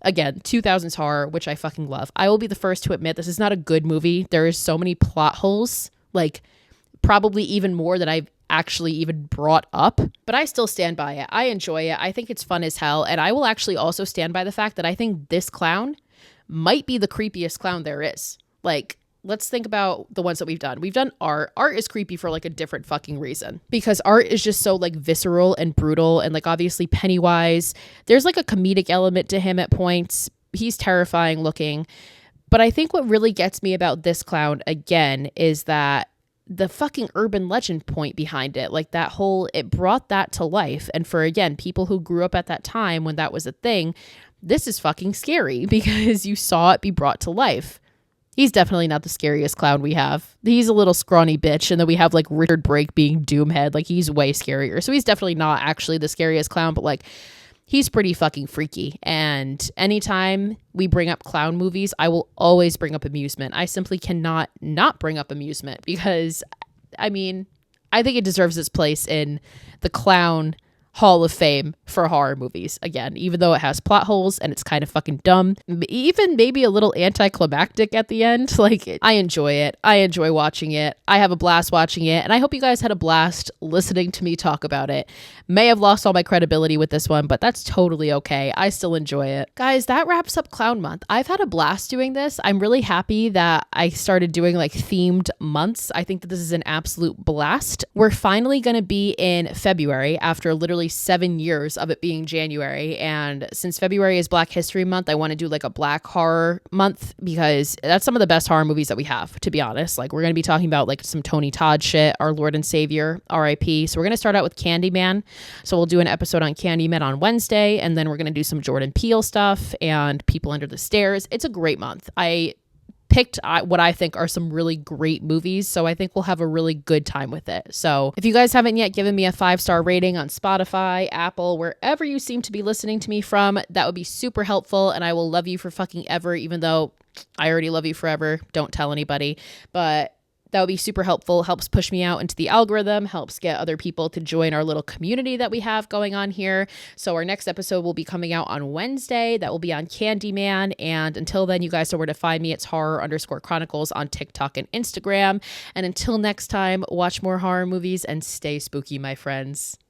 again, 2000s horror, which I fucking love. I will be the first to admit this is not a good movie. There is so many plot holes, like probably even more than I've actually even brought up, but I still stand by it. I enjoy it. I think it's fun as hell. And I will actually also stand by the fact that I think this clown might be the creepiest clown there is. Like, let's think about the ones that we've done. We've done Art. Art is creepy for like a different fucking reason, because Art is just so like visceral and brutal, and like obviously Pennywise, there's like a comedic element to him at points. He's terrifying looking. But I think what really gets me about this clown again is that the fucking urban legend point behind it, like that whole, it brought that to life. And for, again, people who grew up at that time when that was a thing, this is fucking scary because you saw it be brought to life. He's definitely not the scariest clown we have. He's a little scrawny bitch. And then we have like Richard Brake being Doomhead. Like, he's way scarier. So he's definitely not actually the scariest clown, but like, he's pretty fucking freaky. And anytime we bring up clown movies, I will always bring up Amusement. I simply cannot not bring up Amusement because, I mean, I think it deserves its place in the clown Hall of Fame for horror movies. Again, even though it has plot holes and it's kind of fucking dumb, even maybe a little anticlimactic at the end. Like, I enjoy it. I enjoy watching it. I have a blast watching it, and I hope you guys had a blast listening to me talk about it. May have lost all my credibility with this one, but that's totally okay. I still enjoy it. Guys, that wraps up Clown Month. I've had a blast doing this. I'm really happy that I started doing like themed months. I think that this is an absolute blast. We're finally going to be in February after literally 7 years of it being January. And since February is Black History Month, I want to do like a Black horror month because that's some of the best horror movies that we have, to be honest. Like, we're going to be talking about like some Tony Todd shit, our Lord and Savior, R.I.P. So we're going to start out with Candyman. So we'll do an episode on Candyman on Wednesday, and then we're going to do some Jordan Peele stuff and People Under the Stairs. It's a great month. I picked what I think are some really great movies. So I think we'll have a really good time with it. So if you guys haven't yet given me a 5-star rating on Spotify, Apple, wherever you seem to be listening to me from, that would be super helpful. And I will love you for fucking ever, even though I already love you forever. Don't tell anybody. But that would be super helpful. Helps push me out into the algorithm, helps get other people to join our little community that we have going on here. So our next episode will be coming out on Wednesday. That will be on Candyman. And until then, you guys know where to find me. It's horror_chronicles on TikTok and Instagram. And until next time, watch more horror movies and stay spooky, my friends.